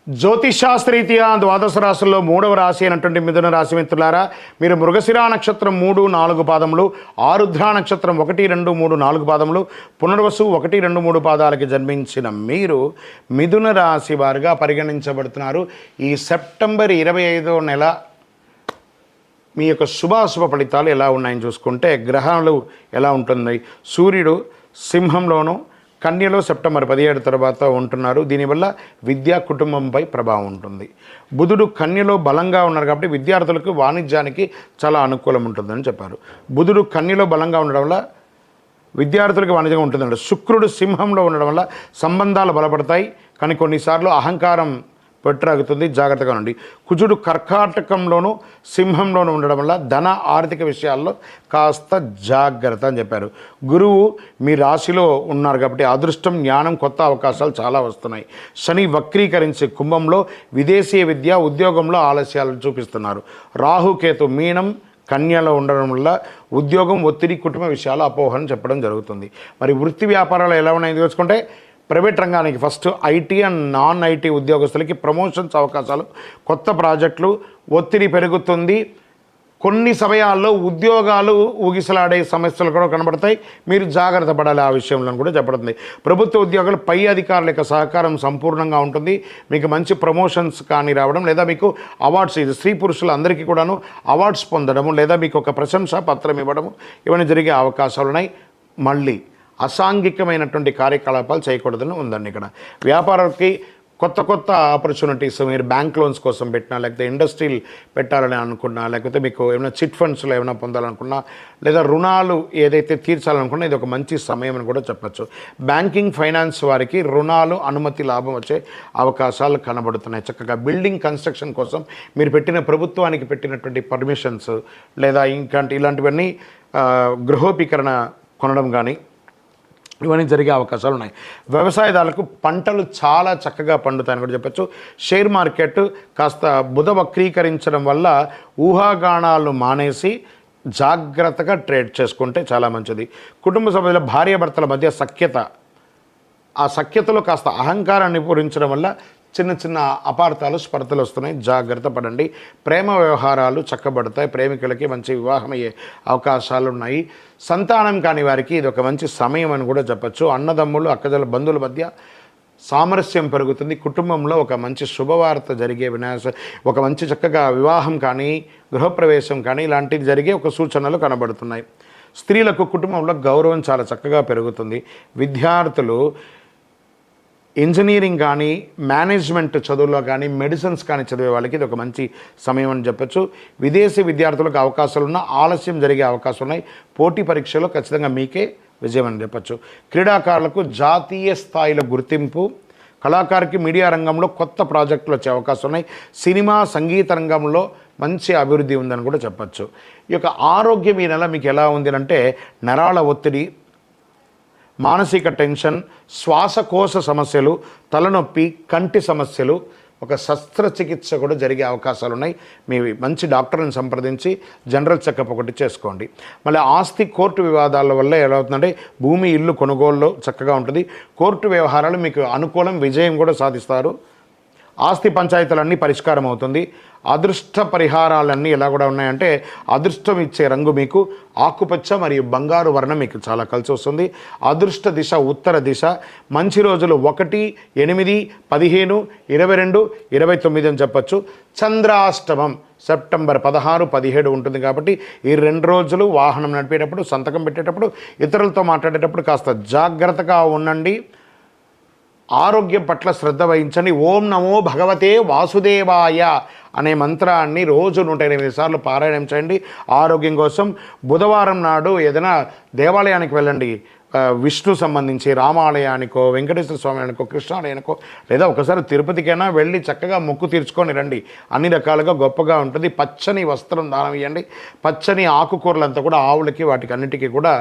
జ్యోతిషాస్త్రరీత్యా ద్వాదశ రాశుల్లో 3వ రాశి అయినటువంటి మిథున రాశి మిత్రులారా, మీరు మృగశిర నక్షత్రం 3, 4 పాదములు, ఆరుద్ర నక్షత్రం 1, 2, 3, 4 పాదములు, పునర్వసు 1, 2, 3 పాదాలకి జన్మించిన మీరు మిథున రాశి వారుగా పరిగణించబడుతున్నారు. ఈ సెప్టెంబర్ 25వ నెల మీ యొక్క శుభాశుభ ఫలితాలు ఎలా ఉన్నాయని చూసుకుంటే, గ్రహాలు ఎలా ఉంటుంది. సూర్యుడు సింహంలోనూ కన్యలో సెప్టెంబర్ 17 తర్వాత ఉంటున్నారు. దీనివల్ల విద్యా కుటుంబంపై ప్రభావం ఉంటుంది. బుధుడు కన్యలో బలంగా ఉన్నారు కాబట్టి విద్యార్థులకు వాణిజ్యానికి చాలా అనుకూలం ఉంటుందని చెప్పారు. బుధుడు కన్యలో బలంగా ఉండడం వల్ల విద్యార్థులకు వాణిజ్యంగా ఉంటుందండి. శుక్రుడు సింహంలో ఉండడం వల్ల సంబంధాలు బలపడతాయి, కానీ కొన్నిసార్లు అహంకారం పెట్టరాగుతుంది, జాగ్రత్తగా ఉండండి. కుజుడు కర్కాటకంలోనూ సింహంలోనూ ఉండడం వల్ల ధన ఆర్థిక విషయాల్లో కాస్త జాగ్రత్త అని చెప్పారు. గురువు మీ రాశిలో ఉన్నారు కాబట్టి అదృష్టం, జ్ఞానం, కొత్త అవకాశాలు చాలా వస్తున్నాయి. శని వక్రీకరించే కుంభంలో విదేశీ విద్య, ఉద్యోగంలో ఆలస్యాలు చూపిస్తున్నారు. రాహుకేతు మీనం, కన్యలో ఉండడం వల్ల ఉద్యోగం, ఒత్తిడి, కుటుంబ విషయాలు అపోహను చెప్పడం జరుగుతుంది. మరి వృత్తి వ్యాపారాలు ఎలా ఉన్నాయని తెలుసుకుంటే, ప్రైవేట్ రంగానికి first IT and non IT ఉద్యోగస్తులకి ప్రమోషన్స్ అవకాశాలు, కొత్త ప్రాజెక్టులు, ఒత్తిడి పెరుగుతుంది. కొన్ని సమయాల్లో ఉద్యోగాలు ఊగిసలాడే సమస్యలు కూడా కనబడతాయి. మీరు జాగ్రత్త పడాలి, ఆ విషయంలో కూడా చెప్పబడుతుంది. ప్రభుత్వ ఉద్యోగాలు పై అధికారుల యొక్క సహకారం సంపూర్ణంగా ఉంటుంది. మీకు మంచి ప్రమోషన్స్ కానీ రావడం, లేదా మీకు అవార్డ్స్, ఇది స్త్రీ పురుషులు అందరికీ కూడాను అవార్డ్స్ పొందడము, లేదా మీకు ఒక ప్రశంసా పత్రం ఇవ్వడము, ఇవన్నీ జరిగే అవకాశాలు ఉన్నాయి. మళ్ళీ అసాంఘికమైనటువంటి కార్యకలాపాలు చేయకూడదని ఉందండి. ఇక్కడ వ్యాపారానికి కొత్త ఆపర్చునిటీస్, మీరు బ్యాంక్ లోన్స్ కోసం పెట్టినా, లేకపోతే ఇండస్ట్రీలు పెట్టాలని అనుకున్నా, లేకపోతే మీకు ఏమైనా చిట్ ఫండ్స్లో ఏమైనా పొందాలనుకున్నా, లేదా రుణాలు ఏదైతే తీర్చాలనుకున్నా, ఇది ఒక మంచి సమయం అని కూడా చెప్పచ్చు. బ్యాంకింగ్, ఫైనాన్స్ వారికి రుణాలు, అనుమతి, లాభం వచ్చే అవకాశాలు కనబడుతున్నాయి. చక్కగా బిల్డింగ్ కన్స్ట్రక్షన్ కోసం మీరు పెట్టిన ప్రభుత్వానికి పెట్టినటువంటి పర్మిషన్స్, లేదా ఇలాంటివన్నీ గృహోపీకరణ కొనడం కానీ ఇవన్నీ జరిగే అవకాశాలు ఉన్నాయి. వ్యవసాయదారులకు పంటలు చాలా చక్కగా పండుతాయని కూడా చెప్పచ్చు. షేర్ మార్కెట్ కాస్త బుధ వక్రీకరించడం వల్ల ఊహాగానాలు మానేసి జాగ్రత్తగా ట్రేడ్ చేసుకుంటే చాలా మంచిది. కుటుంబ సభ్యుల భార్యాభర్తల మధ్య సఖ్యత, ఆ సఖ్యతలో కాస్త అహంకారాన్ని పూరించడం వల్ల చిన్న అపార్థాలు, స్పర్ధలు వస్తున్నాయి, జాగ్రత్త పడండి. ప్రేమ వ్యవహారాలు చక్కబడతాయి. ప్రేమికులకి మంచి వివాహం అయ్యే అవకాశాలు ఉన్నాయి. సంతానం కాని వారికి ఇది ఒక మంచి సమయం అని కూడా చెప్పచ్చు. అన్నదమ్ములు, అక్కజల బంధువుల మధ్య సామరస్యం పెరుగుతుంది. కుటుంబంలో ఒక మంచి శుభవార్త జరిగే ఒక మంచి చక్కగా వివాహం కానీ, గృహప్రవేశం కానీ ఇలాంటివి జరిగే ఒక సూచనలు కనబడుతున్నాయి. స్త్రీలకు కుటుంబంలో గౌరవం చాలా చక్కగా పెరుగుతుంది. విద్యార్థులు ఇంజనీరింగ్ కానీ, మేనేజ్మెంట్ చదువుల్లో కానీ, మెడిసిన్స్ కానీ చదివే వాళ్ళకి ఇది ఒక మంచి సమయం అని చెప్పచ్చు. విదేశీ విద్యార్థులకు అవకాశాలు ఉన్న ఆలస్యం జరిగే అవకాశాలు ఉన్నాయి. పోటీ పరీక్షలో ఖచ్చితంగా మీకే విజయం అని చెప్పచ్చు. క్రీడాకారులకు జాతీయ స్థాయిలో గుర్తింపు, కళాకారుకి మీడియా రంగంలో కొత్త ప్రాజెక్టులు వచ్చే అవకాశం ఉన్నాయి. సినిమా, సంగీత రంగంలో మంచి అభివృద్ధి ఉందని కూడా చెప్పచ్చు. ఈ యొక్క ఆరోగ్యం ఈ నెల మీకు ఎలా ఉంది అంటే, నరాల ఒత్తిడి, మానసిక టెన్షన్, శ్వాసకోశ సమస్యలు, తలనొప్పి, కంటి సమస్యలు, ఒక శస్త్రచికిత్స కూడా జరిగే అవకాశాలు ఉన్నాయి. మీ మంచి డాక్టర్ని సంప్రదించి జనరల్ చెకప్ ఒకటి చేసుకోండి. మళ్ళీ ఆస్తి, కోర్టు వివాదాల వల్ల ఎలా అవుతుందంటే, భూమి, ఇల్లు కొనుగోలులో చక్కగా ఉంటుంది. కోర్టు వ్యవహారాలు మీకు అనుకూలం, విజయం కూడా సాధిస్తారు. ఆస్తి పంచాయతీలన్నీ పరిష్కారం అవుతుంది. అదృష్ట పరిహారాలన్నీ ఎలా కూడా ఉన్నాయంటే, అదృష్టం ఇచ్చే రంగు మీకు ఆకుపచ్చ మరియు బంగారు వర్ణం మీకు చాలా కలిసి వస్తుంది. అదృష్ట దిశ ఉత్తర దిశ. మంచి రోజులు 1, 8, 15, 22, 29 అని చెప్పచ్చు. చంద్రాష్టమం సెప్టెంబర్ 16, 17 ఉంటుంది కాబట్టి ఈ 2 రోజులు వాహనం నడిపేటప్పుడు, సంతకం పెట్టేటప్పుడు, ఇతరులతో మాట్లాడేటప్పుడు కాస్త జాగ్రత్తగా ఉండండి. ఆరోగ్యం పట్ల శ్రద్ధ వహించండి. ఓం నమో భగవతే వాసుదేవాయ అనే మంత్రాన్ని రోజు 108 సార్లు పారాయణం చేయండి ఆరోగ్యం కోసం. బుధవారం నాడు ఏదైనా దేవాలయానికి వెళ్ళండి. విష్ణు సంబంధించి రామాలయానికో, వెంకటేశ్వర స్వామి ఆలయానికో, కృష్ణాలయానికో, లేదా ఒకసారి తిరుపతికైనా వెళ్ళి చక్కగా మొక్కు తీర్చుకొని రండి. అన్ని రకాలుగా గొప్పగా ఉంటుంది. పచ్చని వస్త్రం దానం ఇవ్వండి. పచ్చని ఆకుకూరలంతా కూడా ఆవులకి, వాటికి అన్నిటికీ కూడా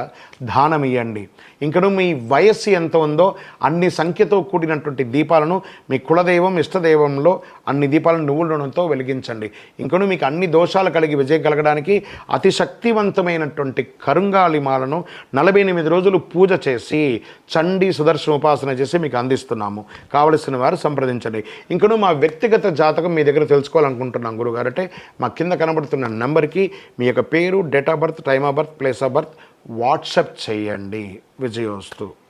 దానం ఇవ్వండి. ఇంకను మీ వయస్సు ఎంత ఉందో అన్ని సంఖ్యతో కూడినటువంటి దీపాలను మీ కులదైవం, ఇష్టదైవంలో అన్ని దీపాలను నువ్వుల నూనెతో వెలిగించండి. ఇంకను మీకు అన్ని దోషాలు కలిగి విజయం కలగడానికి అతి శక్తివంతమైనటువంటి కరుంగాలిమాలను 48 రోజులు పూజ చేసి చండీ సుదర్శన ఉపాసన చేసి మీకు అందిస్తున్నాము. కావలసిన వారు సంప్రదించండి. ఇంకను మా వ్యక్తిగత జాతకం మీ దగ్గర తెలుసుకోవాలనుకుంటున్నాం గురుగారు అంటే మా కింద కనబడుతున్న నెంబర్కి మీ యొక్క పేరు, date of birth, time of birth, place of birth WhatsApp చేయండి. విజయోస్తు.